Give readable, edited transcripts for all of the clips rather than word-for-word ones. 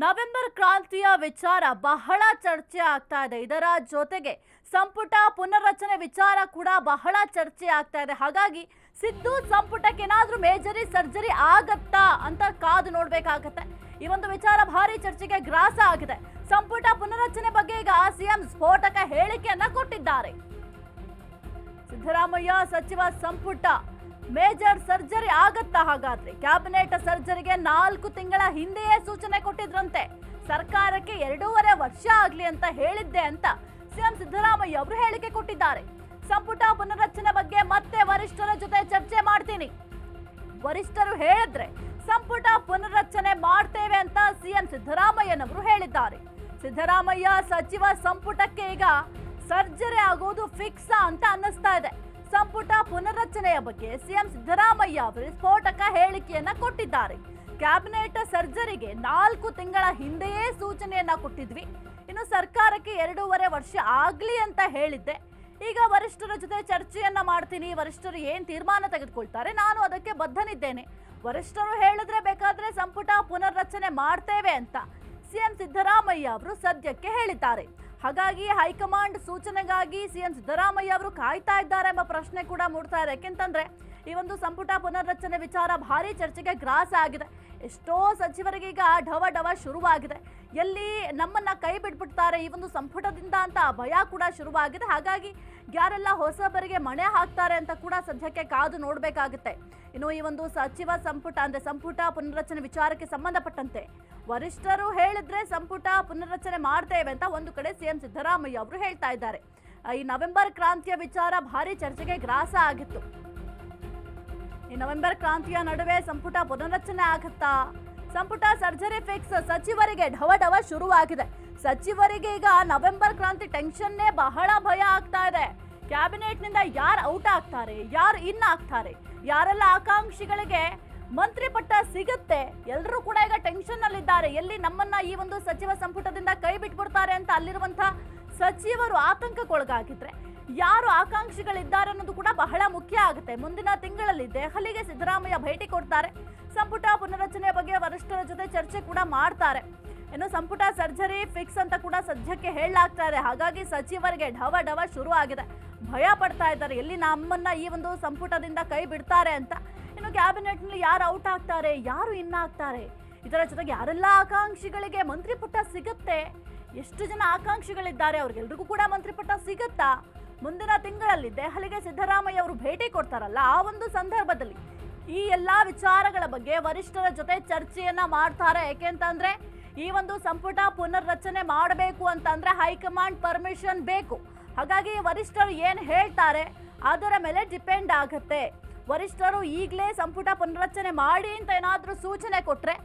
November ಕ್ರಾಂತಿಯ ವಿಚಾರ ಬಹಳ ಚರ್ಚೆ ಆಗ್ತಾ ಇದೆ. ಇದರ ಜೊತೆಗೆ ಸಂಪುಟ ಪುನರ್ರಚನೆ ವಿಚಾರ ಕೂಡ ಬಹಳ ಚರ್ಚೆ ಆಗ್ತಾ ಇದೆ. ಹಾಗಾಗಿ ಸಿದ್ದು ಸಂಪುಟಕ್ಕೆ ಏನಾದ್ರೂ ಮೇಜರಿ ಸರ್ಜರಿ ಆಗತ್ತಾ ಅಂತ ಕಾದು ನೋಡ್ಬೇಕಾಗತ್ತೆ. ಈ ಒಂದು ವಿಚಾರ ಭಾರಿ ಚರ್ಚೆಗೆ ಗ್ರಾಸ ಆಗಿದೆ. ಸಂಪುಟ ಪುನರ್ರಚನೆ ಬಗ್ಗೆ ಈಗ ಸಿಎಂ ಸ್ಫೋಟಕ ಹೇಳಿಕೆಯನ್ನ ಕೊಟ್ಟಿದ್ದಾರೆ. ಸಿದ್ದರಾಮಯ್ಯ ಸಚಿವ ಸಂಪುಟ ಮೇಜರ್ ಸರ್ಜರಿ ಆಗತ್ತಾ? ಹಾಗಾದ್ರೆ ಕ್ಯಾಬಿನೆಟ್ ಸರ್ಜರಿಗೆ 4 ತಿಂಗಳ ಹಿಂದೆಯೇ ಸೂಚನೆ ಕೊಟ್ಟಿದ್ರಂತೆ. ಸರ್ಕಾರಕ್ಕೆ 2.5 ವರ್ಷ ಆಗ್ಲಿ ಅಂತ ಹೇಳಿದ್ದೆ ಅಂತ ಸಿಎಂ ಸಿದ್ದರಾಮಯ್ಯ ಅವರು ಹೇಳಿಕೆ ಕೊಟ್ಟಿದ್ದಾರೆ. ಸಂಪುಟ ಪುನರ್ರಚನೆ ಬಗ್ಗೆ ಮತ್ತೆ ವರಿಷ್ಠರ ಜೊತೆ ಚರ್ಚೆ ಮಾಡ್ತೀನಿ, ವರಿಷ್ಠರು ಹೇಳಿದ್ರೆ ಸಂಪುಟ ಪುನರ್ರಚನೆ ಮಾಡ್ತೇವೆ ಅಂತ ಸಿಎಂ ಸಿದ್ದರಾಮಯ್ಯನವರು ಹೇಳಿದ್ದಾರೆ. ಸಿದ್ದರಾಮಯ್ಯ ಸಚಿವ ಸಂಪುಟಕ್ಕೆ ಈಗ ಸರ್ಜರಿ ಆಗೋದು ಫಿಕ್ಸ್ ಅಂತ ಅನ್ನಿಸ್ತಾ ಇದೆ. ಸಂಪುಟ ಪುನರ್ರಚನೆಯ ಬಗ್ಗೆ ಸಿಎಂ ಸಿದ್ದರಾಮಯ್ಯ ಅವರು ಸ್ಫೋಟಕ ಹೇಳಿಕೆಯನ್ನ ಕೊಟ್ಟಿದ್ದಾರೆ. ಕ್ಯಾಬಿನೆಟ್ ಸರ್ಜರಿಗೆ 4 ತಿಂಗಳ ಹಿಂದೆಯೇ ಸೂಚನೆಯನ್ನ ಕೊಟ್ಟಿದ್ವಿ, ಇನ್ನು ಸರ್ಕಾರಕ್ಕೆ 2.5 ವರ್ಷ ಆಗ್ಲಿ ಅಂತ ಹೇಳಿದ್ದೆ. ಈಗ ವರಿಷ್ಠರ ಜೊತೆ ಚರ್ಚೆಯನ್ನ ಮಾಡ್ತೀನಿ, ವರಿಷ್ಠರು ಏನ್ ತೀರ್ಮಾನ ತೆಗೆದುಕೊಳ್ತಾರೆ ನಾನು ಅದಕ್ಕೆ ಬದ್ಧನಿದ್ದೇನೆ. ವರಿಷ್ಠರು ಹೇಳಿದ್ರೆ ಬೇಕಾದ್ರೆ ಸಂಪುಟ ಪುನರ್ರಚನೆ ಮಾಡ್ತೇವೆ ಅಂತ ಸಿಎಂ ಸಿದ್ದರಾಮಯ್ಯ ಅವರು ಸದ್ಯಕ್ಕೆ ಹೇಳಿದ್ದಾರೆ. ಹಾಗಾಗಿ ಹೈಕಮಾಂಡ್ ಸೂಚನೆಗಾಗಿ ಸಿಎಂ ಸಿದ್ದರಾಮಯ್ಯ ಅವರು ಕಾಯ್ತಾ ಇದ್ದಾರೆ ಎಂಬ ಪ್ರಶ್ನೆ ಕೂಡ ಮೂಡ್ತಾ ಇದೆ. ಯಾಕೆಂತಂದ್ರೆ ಈ ಒಂದು ಸಂಪುಟ ಪುನರ್ರಚನೆ ವಿಚಾರ ಭಾರಿ ಚರ್ಚೆಗೆ ಗ್ರಾಸ ಆಗಿದೆ. ಎಷ್ಟೋ ಸಚಿವರಿಗೆ ಈಗ ಢವ ಶುರುವಾಗಿದೆ. ಎಲ್ಲಿ ನಮ್ಮನ್ನ ಕೈ ಬಿಟ್ಬಿಡ್ತಾರೆ ಈ ಒಂದು ಸಂಪುಟದಿಂದ ಅಂತ ಭಯ ಕೂಡ ಶುರುವಾಗಿದೆ. ಹಾಗಾಗಿ ಯಾರೆಲ್ಲ ಹೊಸಬರಿಗೆ ಮಣೆ ಹಾಕ್ತಾರೆ ಅಂತ ಕೂಡ ಸದ್ಯಕ್ಕೆ ಕಾದು ನೋಡ್ಬೇಕಾಗುತ್ತೆ. ಇನ್ನು ಈ ಒಂದು ಸಚಿವ ಸಂಪುಟ ಅಂದ್ರೆ ಸಂಪುಟ ಪುನರ್ರಚನೆ ವಿಚಾರಕ್ಕೆ ಸಂಬಂಧಪಟ್ಟಂತೆ ವರಿಷ್ಠರು ಹೇಳಿದ್ರೆ ಸಂಪುಟ ಪುನರ್ರಚನೆ ಮಾಡ್ತೇವೆ ಅಂತ ಒಂದು ಕಡೆ ಸಿಎಂ ಸಿದ್ದರಾಮಯ್ಯ ಅವರು ಹೇಳ್ತಾ ಇದ್ದಾರೆ. ಈ ನವೆಂಬರ್ ಕ್ರಾಂತಿಯ ವಿಚಾರ ಭಾರಿ ಚರ್ಚೆಗೆ ಗ್ರಾಸ ಆಗಿತ್ತು. ಈ ನವೆಂಬರ್ ಕ್ರಾಂತಿಯ ನಡುವೆ ಸಂಪುಟ ಪುನರ್ರಚನೆ ಆಗುತ್ತಾ? ಸಂಪುಟ ಸರ್ಜರಿ ಫಿಕ್ಸ್, ಸಚಿವರಿಗೆ ಢವ ಶುರುವಾಗಿದೆ. ಸಚಿವರಿಗೆ ಈಗ ನವೆಂಬರ್ ಕ್ರಾಂತಿ ಟೆನ್ಷನ್ನೇ ಬಹಳ ಭಯ ಆಗ್ತಾ ಇದೆ. ಕ್ಯಾಬಿನೆಟ್ ನಿಂದ ಯಾರು ಔಟ್ ಆಗ್ತಾರೆ, ಯಾರು ಇನ್ ಆಗ್ತಾರೆ, ಯಾರೆಲ್ಲ ಆಕಾಂಕ್ಷಿಗಳಿಗೆ ಮಂತ್ರಿ ಪಟ್ಟ ಸಿಗುತ್ತೆ, ಎಲ್ಲರೂ ಕೂಡ ಈಗ ಟೆನ್ಷನ್ ನಲ್ಲಿದ್ದಾರೆ. ಎಲ್ಲಿ ನಮ್ಮನ್ನ ಈ ಒಂದು ಸಚಿವ ಸಂಪುಟದಿಂದ ಕೈ ಬಿಟ್ಬಿಡ್ತಾರೆ ಅಂತ ಅಲ್ಲಿರುವಂತಹ ಸಚಿವರು ಆತಂಕಕ್ಕೊಳಗಾಗಿದ್ರೆ ಯಾರು ಆಕಾಂಕ್ಷಿಗಳಿದ್ದಾರೆ ಅನ್ನೋದು ಕೂಡ ಬಹಳ ಮುಖ್ಯ ಆಗುತ್ತೆ. ಮುಂದಿನ ತಿಂಗಳಲ್ಲಿ ದೆಹಲಿಗೆ ಸಿದ್ದರಾಮಯ್ಯ ಭೇಟಿ ಕೊಡ್ತಾರೆ. ಸಂಪುಟ ಪುನರ್ರಚನೆಯ ಬಗ್ಗೆ ವರಿಷ್ಠರ ಜೊತೆ ಚರ್ಚೆ ಕೂಡ ಮಾಡ್ತಾರೆ. ಇನ್ನು ಸಂಪುಟ ಸರ್ಜರಿ ಫಿಕ್ಸ್ ಅಂತ ಕೂಡ ಸದ್ಯಕ್ಕೆ ಹೇಳಲಾಗ್ತಾ ಇದೆ. ಹಾಗಾಗಿ ಸಚಿವರಿಗೆ ಢವ ಶುರು ಆಗಿದೆ, ಭಯ ಪಡ್ತಾ ಇದ್ದಾರೆ ಎಲ್ಲಿ ನಮ್ಮನ್ನ ಈ ಒಂದು ಸಂಪುಟದಿಂದ ಕೈ ಬಿಡ್ತಾರೆ ಅಂತ. ಇನ್ನು ಕ್ಯಾಬಿನೆಟ್ ನಲ್ಲಿ ಯಾರು ಔಟ್ ಆಗ್ತಾರೆ, ಯಾರು ಇನ್ನ ಆಗ್ತಾರೆ, ಇದರ ಜೊತೆಗೆ ಯಾರೆಲ್ಲ ಆಕಾಂಕ್ಷಿಗಳಿಗೆ ಮಂತ್ರಿ ಪಟ್ಟ ಸಿಗುತ್ತೆ, ಎಷ್ಟು ಜನ ಆಕಾಂಕ್ಷಿಗಳಿದ್ದಾರೆ ಅವ್ರಿಗೆಲ್ರಿಗೂ ಕೂಡ ಮಂತ್ರಿ ಪಟ್ಟ ಸಿಗುತ್ತಾ? ಮುಂದಿನ ತಿಂಗಳಲ್ಲಿ ದೆಹಲಿಗೆ ಸಿದ್ದರಾಮಯ್ಯ ಅವರು ಭೇಟಿ ಕೊಡ್ತಾರಲ್ಲ, ಆ ಒಂದು ಸಂದರ್ಭದಲ್ಲಿ ಈ ಎಲ್ಲಾ ವಿಚಾರಗಳ ಬಗ್ಗೆ ವರಿಷ್ಠರ ಜೊತೆ ಚರ್ಚೆಯನ್ನ ಮಾಡ್ತಾರೆ. ಯಾಕೆಂತಂದ್ರೆ ಈ ಒಂದು ಸಂಪುಟ ಪುನರ್ರಚನೆ ಮಾಡಬೇಕು ಅಂತಂದ್ರೆ ಹೈಕಮಾಂಡ್ ಪರ್ಮಿಷನ್ ಬೇಕು. ಹಾಗಾಗಿ ವರಿಷ್ಠರು ಏನ್ ಹೇಳ್ತಾರೆ ಅದರ ಮೇಲೆ ಡಿಪೆಂಡ್ ಆಗುತ್ತೆ. ವರಿಷ್ಠರು ಈಗಲೇ ಸಂಪುಟ ಪುನರ್ರಚನೆ ಮಾಡಿ ಅಂತ ಏನಾದ್ರೂ ಸೂಚನೆ ಕೊಟ್ರೆ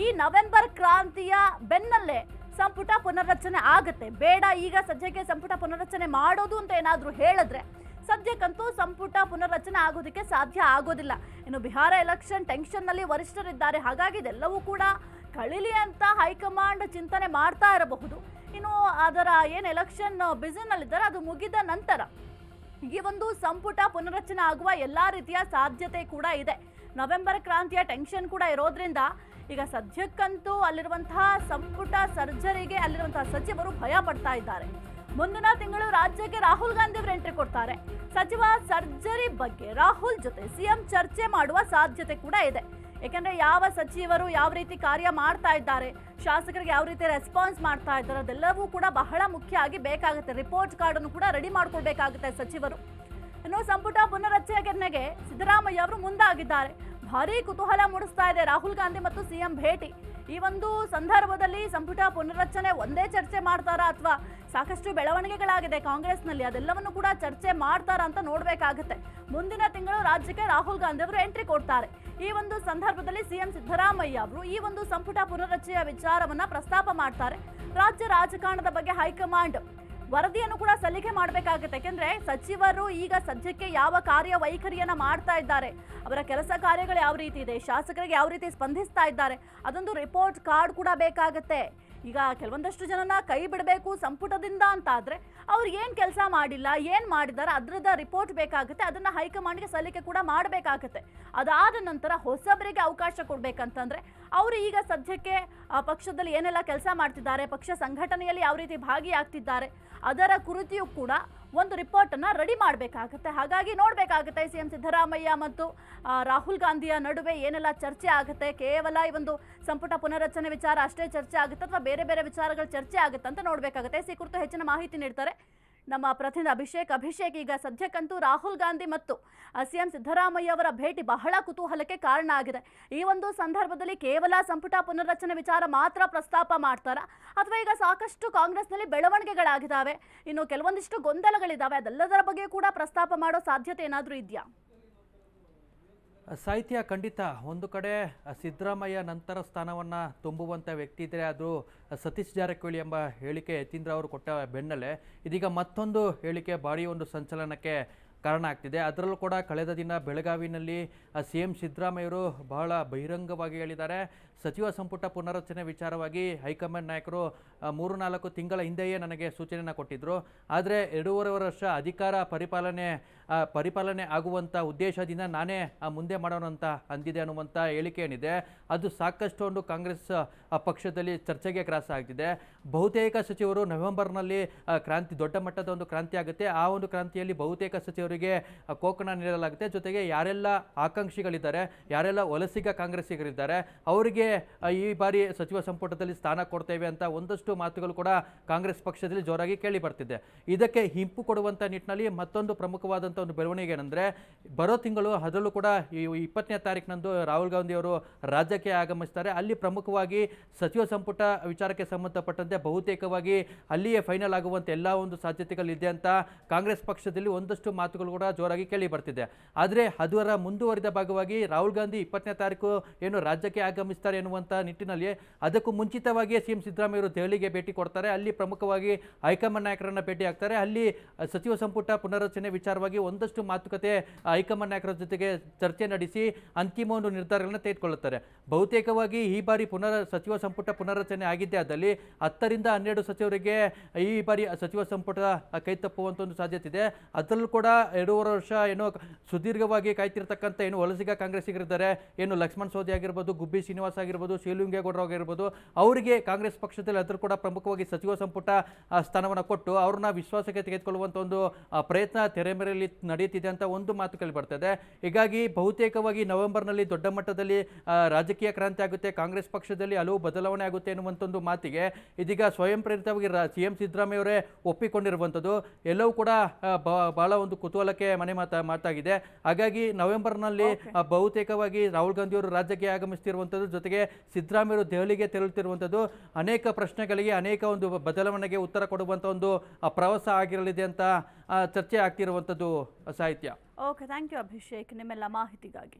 ಈ ನವೆಂಬರ್ ಕ್ರಾಂತಿಯ ಬೆನ್ನಲ್ಲೇ ಸಂಪುಟ ಪುನರ್ರಚನೆ ಆಗುತ್ತೆ. ಬೇಡ ಈಗ ಸದ್ಯಕ್ಕೆ ಸಂಪುಟ ಪುನರ್ರಚನೆ ಮಾಡೋದು ಅಂತ ಏನಾದ್ರೂ ಹೇಳಿದ್ರೆ ಸದ್ಯಕ್ಕಂತೂ ಸಂಪುಟ ಪುನರ್ರಚನೆ ಆಗೋದಕ್ಕೆ ಸಾಧ್ಯ ಆಗೋದಿಲ್ಲ. ಇನ್ನು ಬಿಹಾರ ಎಲೆಕ್ಷನ್ ಟೆನ್ಷನ್ ನಲ್ಲಿ ವರಿಷ್ಠರಿದ್ದಾರೆ. ಹಾಗಾಗಿ ಇದೆಲ್ಲವೂ ಕೂಡ ಕಳಿಲಿ ಅಂತ ಹೈಕಮಾಂಡ್ ಚಿಂತನೆ ಮಾಡ್ತಾ ಇರಬಹುದು. ಇನ್ನು ಅದರ ಏನು ಎಲೆಕ್ಷನ್ ಬಿಸಿನಲ್ಲಿದ್ದಾರೆ ಅದು ಮುಗಿದ ನಂತರ ಈ ಒಂದು ಸಂಪುಟ ಪುನರ್ರಚನೆ ಆಗುವ ಎಲ್ಲಾ ರೀತಿಯ ಸಾಧ್ಯತೆ ಕೂಡ ಇದೆ. ನವೆಂಬರ್ ಕ್ರಾಂತಿಯ ಟೆನ್ಷನ್ ಕೂಡ ಇರೋದ್ರಿಂದ ಈಗ ಸದ್ಯಕ್ಕಂತೂ ಅಲ್ಲಿರುವಂತಹ ಸಂಪುಟ ಸರ್ಜರಿಗೆ ಅಲ್ಲಿರುವಂತಹ ಸಚಿವರು ಭಯ ಪಡ್ತಾ ಇದ್ದಾರೆ. ಮುಂದಿನ ತಿಂಗಳು ರಾಜ್ಯಕ್ಕೆ ರಾಹುಲ್ ಗಾಂಧಿ ಅವರು ಎಂಟ್ರಿ ಕೊಡ್ತಾರೆ. ಸಚಿವ ಸರ್ಜರಿ ಬಗ್ಗೆ ರಾಹುಲ್ ಜೊತೆ ಸಿಎಂ ಚರ್ಚೆ ಮಾಡುವ ಸಾಧ್ಯತೆ ಕೂಡ ಇದೆ. ಯಾಕಂದ್ರೆ ಯಾವ ಸಚಿವರು ಯಾವ ರೀತಿ ಕಾರ್ಯ ಮಾಡ್ತಾ ಇದ್ದಾರೆ, ಶಾಸಕರಿಗೆ ಯಾವ ರೀತಿ ರೆಸ್ಪಾನ್ಸ್ ಮಾಡ್ತಾ ಇದ್ದಾರೆ, ಅದೆಲ್ಲವೂ ಕೂಡ ಬಹಳ ಮುಖ್ಯ ಆಗಿ ಬೇಕಾಗುತ್ತೆ. ರಿಪೋರ್ಟ್ ಕಾರ್ಡ್ ಅನ್ನು ಕೂಡ ರೆಡಿ ಮಾಡ್ಕೊಳ್ಬೇಕಾಗುತ್ತೆ ಸಚಿವರು. ಇನ್ನು ಸಂಪುಟ ಪುನರ್ರಚನೆಗೆ ಸಿದ್ದರಾಮಯ್ಯ ಅವರು ಮುಂದಾಗಿದ್ದಾರೆ. ಭಾರಿ ಕುತೂಹಲ ಮೂಡಿಸ್ತಾ ಇದೆ ರಾಹುಲ್ ಗಾಂಧಿ ಮತ್ತು ಸಿಎಂ ಭೇಟಿ. ಈ ಒಂದು ಸಂದರ್ಭದಲ್ಲಿ ಸಂಪುಟ ಪುನರ್ರಚನೆ ಒಂದೇ ಚರ್ಚೆ ಮಾಡ್ತಾರಾ ಅಥವಾ ಸಾಕಷ್ಟು ಬೆಳವಣಿಗೆಗಳಾಗಿದೆ ಕಾಂಗ್ರೆಸ್ನಲ್ಲಿ, ಅದೆಲ್ಲವನ್ನು ಕೂಡ ಚರ್ಚೆ ಮಾಡ್ತಾರಾ ಅಂತ ನೋಡ್ಬೇಕಾಗುತ್ತೆ. ಮುಂದಿನ ತಿಂಗಳು ರಾಜ್ಯಕ್ಕೆ ರಾಹುಲ್ ಗಾಂಧಿ ಅವರು ಎಂಟ್ರಿ ಕೊಡ್ತಾರೆ. ಈ ಒಂದು ಸಂದರ್ಭದಲ್ಲಿ ಸಿಎಂ ಸಿದ್ದರಾಮಯ್ಯ ಅವರು ಈ ಒಂದು ಸಂಪುಟ ಪುನರ್ರಚನೆಯ ವಿಚಾರವನ್ನ ಪ್ರಸ್ತಾಪ ಮಾಡ್ತಾರೆ. ರಾಜ್ಯ ರಾಜಕಾರಣದ ಬಗ್ಗೆ ಹೈಕಮಾಂಡ್ ವರದಿಯನ್ನು ಕೂಡ ಸಲ್ಲಿಕೆ ಮಾಡಬೇಕಾಗುತ್ತೆ. ಯಾಕೆಂದ್ರೆ ಸಚಿವರು ಈಗ ಸದ್ಯಕ್ಕೆ ಯಾವ ಕಾರ್ಯವೈಖರಿಯನ್ನ ಮಾಡ್ತಾ ಇದ್ದಾರೆ, ಅವರ ಕೆಲಸ ಕಾರ್ಯಗಳು ಯಾವ ರೀತಿ ಇದೆ, ಶಾಸಕರಿಗೆ ಯಾವ ರೀತಿ ಸ್ಪಂದಿಸ್ತಾ ಇದ್ದಾರೆ, ಅದೊಂದು ರಿಪೋರ್ಟ್ ಕಾರ್ಡ್ ಕೂಡ ಬೇಕಾಗುತ್ತೆ. ಈಗ ಕೆಲವೊಂದಷ್ಟು ಜನನ ಕೈ ಬಿಡಬೇಕು ಸಂಪುಟದಿಂದ ಅಂತ ಆದ್ರೆ ಅವ್ರು ಏನು ಕೆಲಸ ಮಾಡಿಲ್ಲ, ಏನು ಮಾಡಿದ್ದಾರೆ ಅದರದ ರಿಪೋರ್ಟ್ ಬೇಕಾಗುತ್ತೆ, ಅದನ್ನ ಹೈಕಮಾಂಡ್ಗೆ ಸಲ್ಲಿಕೆ ಕೂಡ ಮಾಡಬೇಕಾಗುತ್ತೆ. ಅದಾದ ನಂತರ ಹೊಸಬರಿಗೆ ಅವಕಾಶ ಕೊಡ್ಬೇಕಂತಂದ್ರೆ ಅವರು ಈಗ ಸದ್ಯಕ್ಕೆ ಪಕ್ಷದಲ್ಲಿ ಏನೆಲ್ಲ ಕೆಲಸ ಮಾಡ್ತಿದ್ದಾರೆ, ಪಕ್ಷ ಸಂಘಟನೆಯಲ್ಲಿ ಯಾವ ರೀತಿ ಭಾಗಿಯಾಗ್ತಿದ್ದಾರೆ ಅದರ ಕುರಿತಿಯೂ ಕೂಡ ಒಂದು ರಿಪೋರ್ಟ್ ಅನ್ನ ರೆಡಿ ಮಾಡಬೇಕಾಗುತ್ತೆ. ಹಾಗಾಗಿ ನೋಡಬೇಕಾಗುತ್ತೆ ಸಿಎಂ ಸಿದ್ದರಾಮಯ್ಯ ಮತ್ತು ರಾಹುಲ್ ಗಾಂಧಿಯ ನಡುವೆ ಏನೆಲ್ಲ ಚರ್ಚೆ ಆಗುತ್ತೆ. ಕೇವಲ ಈ ಒಂದು ಸಂಪುಟ ಪುನರಚನೆ ವಿಚಾರ ಅಷ್ಟೇ ಚರ್ಚೆ ಆಗುತ್ತೆ ಅಥವಾ ಬೇರೆ ಬೇರೆ ವಿಚಾರಗಳು ಚರ್ಚೆ ಆಗುತ್ತೆ ಅಂತ ನೋಡಬೇಕಾಗುತ್ತೆ. ಈ ಕುರಿತು ಹೆಚ್ಚಿನ ಮಾಹಿತಿ ನೀಡ್ತಾರೆ ನಮ್ಮ ಪ್ರತಿನಿಧಿ ಅಭಿಷೇಕ್. ಈಗ ಸದ್ಯಕ್ಕಂತೂ ರಾಹುಲ್ ಗಾಂಧಿ ಮತ್ತು ಸಿಎಂ ಸಿದ್ದರಾಮಯ್ಯ ಅವರ ಭೇಟಿ ಬಹಳ ಕುತೂಹಲಕ್ಕೆ ಕಾರಣ ಆಗಿದೆ. ಈ ಒಂದು ಸಂದರ್ಭದಲ್ಲಿ ಕೇವಲ ಸಂಪುಟ ಪುನರ್ರಚನೆ ವಿಚಾರ ಮಾತ್ರ ಪ್ರಸ್ತಾಪ ಮಾಡ್ತಾರಾ ಅಥವಾ ಈಗ ಸಾಕಷ್ಟು ಕಾಂಗ್ರೆಸ್ನಲ್ಲಿ ಬೆಳವಣಿಗೆಗಳಾಗಿದ್ದಾವೆ, ಇನ್ನು ಕೆಲವೊಂದಿಷ್ಟು ಗೊಂದಲಗಳಿದ್ದಾವೆ, ಅದೆಲ್ಲದರ ಬಗ್ಗೆ ಕೂಡ ಪ್ರಸ್ತಾಪ ಮಾಡೋ ಸಾಧ್ಯತೆ ಏನಾದರೂ ಇದೆಯಾ? ಸಾಹಿತ್ಯ ಖಂಡಿತ ಒಂದು ಕಡೆ ಸಿದ್ದರಾಮಯ್ಯ ನಂತರ ಸ್ಥಾನವನ್ನು ತುಂಬುವಂಥ ವ್ಯಕ್ತಿ ಇದ್ದರೆ ಅದು ಸತೀಶ್ ಜಾರಕಿಹೊಳಿ ಎಂಬ ಹೇಳಿಕೆ ಯತೀಂದ್ರ ಅವರು ಕೊಟ್ಟ ಬೆನ್ನಲ್ಲೇ ಇದೀಗ ಮತ್ತೊಂದು ಹೇಳಿಕೆ ಭಾರಿ ಒಂದು ಸಂಚಲನಕ್ಕೆ ಕಾರಣ ಆಗ್ತಿದೆ. ಅದರಲ್ಲೂ ಕೂಡ ಕಳೆದ ದಿನ ಬೆಳಗಾವಿನಲ್ಲಿ ಸಿಎಂ ಸಿದ್ದರಾಮಯ್ಯರು ಬಹಳ ಬಹಿರಂಗವಾಗಿ ಹೇಳಿದ್ದಾರೆ. ಸಚಿವ ಸಂಪುಟ ಪುನರಚನೆ ವಿಚಾರವಾಗಿ ಹೈಕಮಾಂಡ್ ನಾಯಕರು 3-4 ತಿಂಗಳ ಹಿಂದೆಯೇ ನನಗೆ ಸೂಚನೆಯನ್ನು ಕೊಟ್ಟಿದ್ದರು. ಆದರೆ 2.5 ವರ್ಷ ಅಧಿಕಾರ ಪರಿಪಾಲನೆ ಆಗುವಂಥ ಉದ್ದೇಶದಿಂದ ನಾನೇ ಮುಂದೆ ಮಾಡೋಣ ಅಂತ ಅಂದಿದೆ ಅನ್ನುವಂಥ ಹೇಳಿಕೆ ಏನಿದೆ ಅದು ಸಾಕಷ್ಟು ಒಂದು ಕಾಂಗ್ರೆಸ್ ಪಕ್ಷದಲ್ಲಿ ಚರ್ಚೆಗೆ ಗ್ರಾಸ ಆಗ್ತಿದೆ. ಬಹುತೇಕ ಸಚಿವರು ನವೆಂಬರ್ನಲ್ಲಿ ದೊಡ್ಡ ಮಟ್ಟದ ಒಂದು ಕ್ರಾಂತಿ ಆಗುತ್ತೆ. ಆ ಒಂದು ಕ್ರಾಂತಿಯಲ್ಲಿ ಬಹುತೇಕ ಸಚಿವರಿಗೆ ಕೋಕಣ ನೀಡಲಾಗುತ್ತೆ. ಜೊತೆಗೆ ಯಾರೆಲ್ಲ ಆಕಾಂಕ್ಷಿಗಳಿದ್ದಾರೆ, ಯಾರೆಲ್ಲ ವಲಸಿಗ ಕಾಂಗ್ರೆಸ್ಸಿಗರಿದ್ದಾರೆ ಅವರಿಗೆ ಈ ಬಾರಿ ಸಚಿವ ಸಂಪುಟದಲ್ಲಿ ಸ್ಥಾನ ಕೊಡ್ತೇವೆ ಅಂತ ಒಂದಷ್ಟು ಮಾತುಗಳು ಕೂಡ ಕಾಂಗ್ರೆಸ್ ಪಕ್ಷದಲ್ಲಿ ಜೋರಾಗಿ ಕೇಳಿ ಬರ್ತಿದೆ. ಇದಕ್ಕೆ ಹಿಂಪು ಕೊಡುವಂಥ ನಿಟ್ಟಿನಲ್ಲಿ ಮತ್ತೊಂದು ಪ್ರಮುಖವಾದಂಥ ಒಂದು ಬೆಳವಣಿಗೆ ಏನಂದರೆ ಬರೋ ತಿಂಗಳು ಅದರಲ್ಲೂ ಕೂಡ ಈ 20ನೇ ತಾರೀಕಿನಂದು ರಾಹುಲ್ ಗಾಂಧಿ ಅವರು ರಾಜ್ಯಕ್ಕೆ ಆಗಮಿಸ್ತಾರೆ. ಅಲ್ಲಿ ಪ್ರಮುಖವಾಗಿ ಸಚಿವ ಸಂಪುಟ ವಿಚಾರಕ್ಕೆ ಸಂಬಂಧಪಟ್ಟಂತೆ ಬಹುತೇಕವಾಗಿ ಅಲ್ಲಿಯೇ ಫೈನಲ್ ಆಗುವಂಥ ಎಲ್ಲ ಒಂದು ಸಾಧ್ಯತೆಗಳಿದೆ ಅಂತ ಕಾಂಗ್ರೆಸ್ ಪಕ್ಷದಲ್ಲಿ ಒಂದಷ್ಟು ಮಾತುಗಳು ಕೂಡ ಜೋರಾಗಿ ಕೇಳಿ ಬರ್ತಿದೆ. ಆದರೆ ಅದರ ಮುಂದುವರಿದ ಭಾಗವಾಗಿ ರಾಹುಲ್ ಗಾಂಧಿ 20ನೇ ತಾರೀಕು ಏನು ರಾಜ್ಯಕ್ಕೆ ಆಗಮಿಸ್ತಾರೆ ಎನ್ನುವಂಥ ನಿಟ್ಟಿನಲ್ಲಿ ಅದಕ್ಕೂ ಮುಂಚಿತವಾಗಿಯೇ ಸಿಎಂ ಸಿದ್ದರಾಮಯ್ಯರು ದೆಹಲಿಗೆ ಭೇಟಿ ಕೊಡ್ತಾರೆ. ಅಲ್ಲಿ ಪ್ರಮುಖವಾಗಿ ಹೈಕಮಾಂಡ್ ನಾಯಕರನ್ನ ಭೇಟಿ ಆಗ್ತಾರೆ. ಅಲ್ಲಿ ಸಚಿವ ಸಂಪುಟ ಪುನರ್ರಚನೆ ವಿಚಾರವಾಗಿ ಒಂದಷ್ಟು ಮಾತುಕತೆ ಹೈಕಮಾಂಡ್ ನಾಯಕರ ಜೊತೆಗೆ ಚರ್ಚೆ ನಡೆಸಿ ಅಂತಿಮ ಒಂದು ನಿರ್ಧಾರಗಳನ್ನು ತೆಗೆದುಕೊಳ್ಳುತ್ತಾರೆ. ಬಹುತೇಕವಾಗಿ ಈ ಬಾರಿ ಸಚಿವ ಸಂಪುಟ ಪುನರ್ರಚನೆ ಆಗಿದ್ದೇ ಆದಲ್ಲಿ 10ರಿಂದ 12 ಸಚಿವರಿಗೆ ಈ ಬಾರಿ ಸಚಿವ ಸಂಪುಟ ಕೈ ತಪ್ಪುವಂಥ ಒಂದು ಸಾಧ್ಯತೆ ಇದೆ. ಅದರಲ್ಲೂ ಕೂಡ 2.5 ವರ್ಷ ಏನೋ ಸುದೀರ್ಘವಾಗಿ ಕಾಯ್ತಿರ್ತಕ್ಕಂಥ ಏನು ವಲಸಿಗ ಕಾಂಗ್ರೆಸ್ಸಿಗರಿದ್ದಾರೆ, ಏನು ಲಕ್ಷ್ಮಣ್ ಸವದಿ ಆಗಿರ್ಬೋದು, ಗುಬ್ಬಿ ಶ್ರೀನಿವಾಸ್ ಆಗಿರ್ಬೋದು, ಶಿವಲಿಂಗೇಗೌಡರು ಆಗಿರ್ಬೋದು, ಅವರಿಗೆ ಕಾಂಗ್ರೆಸ್ ಪಕ್ಷದಲ್ಲಿ ಅದರ ಕೂಡ ಪ್ರಮುಖವಾಗಿ ಸಚಿವ ಸಂಪುಟ ಸ್ಥಾನವನ್ನು ಕೊಟ್ಟು ಅವ್ರನ್ನ ವಿಶ್ವಾಸಕ್ಕೆ ತೆಗೆದುಕೊಳ್ಳುವಂಥ ಒಂದು ಪ್ರಯತ್ನ ತೆರೆ ಮೇರೆಯಲ್ಲಿ ನಡೆಯುತ್ತಿದೆ ಅಂತ ಒಂದು ಮಾತು ಕೇಳಿ ಬರ್ತದೆ. ಹೀಗಾಗಿ ಬಹುತೇಕವಾಗಿ ನವೆಂಬರ್ನಲ್ಲಿ ದೊಡ್ಡ ಮಟ್ಟದಲ್ಲಿ ರಾಜಕೀಯ ಕ್ರಾಂತಿ ಆಗುತ್ತೆ, ಕಾಂಗ್ರೆಸ್ ಪಕ್ಷದಲ್ಲಿ ಹಲವು ಬದಲಾವಣೆ ಆಗುತ್ತೆ ಎನ್ನುವಂಥ ಒಂದು ಮಾತಿಗೆ ಇದೀಗ ಸ್ವಯಂ ಪ್ರೇರಿತವಾಗಿ ಸಿಎಂ ಸಿದ್ದರಾಮಯ್ಯ ಅವರೇ ಒಪ್ಪಿಕೊಂಡಿರುವಂಥದ್ದು ಎಲ್ಲವೂ ಕೂಡ ಬಹಳ ಒಂದು ಕುತೂಹಲಕ್ಕೆ ಮನೆ ಮಾತಾಗಿದೆ. ಹಾಗಾಗಿ ನವೆಂಬರ್ನಲ್ಲಿ ಬಹುತೇಕವಾಗಿ ರಾಹುಲ್ ಗಾಂಧಿ ಅವರು ರಾಜ್ಯಕ್ಕೆ ಆಗಮಿಸ್ತಿರುವಂಥದ್ದು, ಜೊತೆಗೆ ಸಿದ್ದರಾಮಯ್ಯರು ದೆಹಲಿಗೆ ತೆರಳುತ್ತಿರುವಂಥದ್ದು ಅನೇಕ ಪ್ರಶ್ನೆಗಳಿಗೆ ಅನೇಕ ಒಂದು ಬದಲಾವಣೆಗೆ ಉತ್ತರ ಕೊಡುವಂಥ ಒಂದು ಪ್ರವಾಸ ಆಗಿರಲಿದೆ ಅಂತ ಚರ್ಚೆ ಆಗ್ತಿರುವಂಥದ್ದು ಸಾಹಿತ್ಯ. ಓಕೆ, ಥ್ಯಾಂಕ್ ಯು ಅಭಿಷೇಕ್ ನಿಮ್ಮೆಲ್ಲ ಮಾಹಿತಿಗಾಗಿ.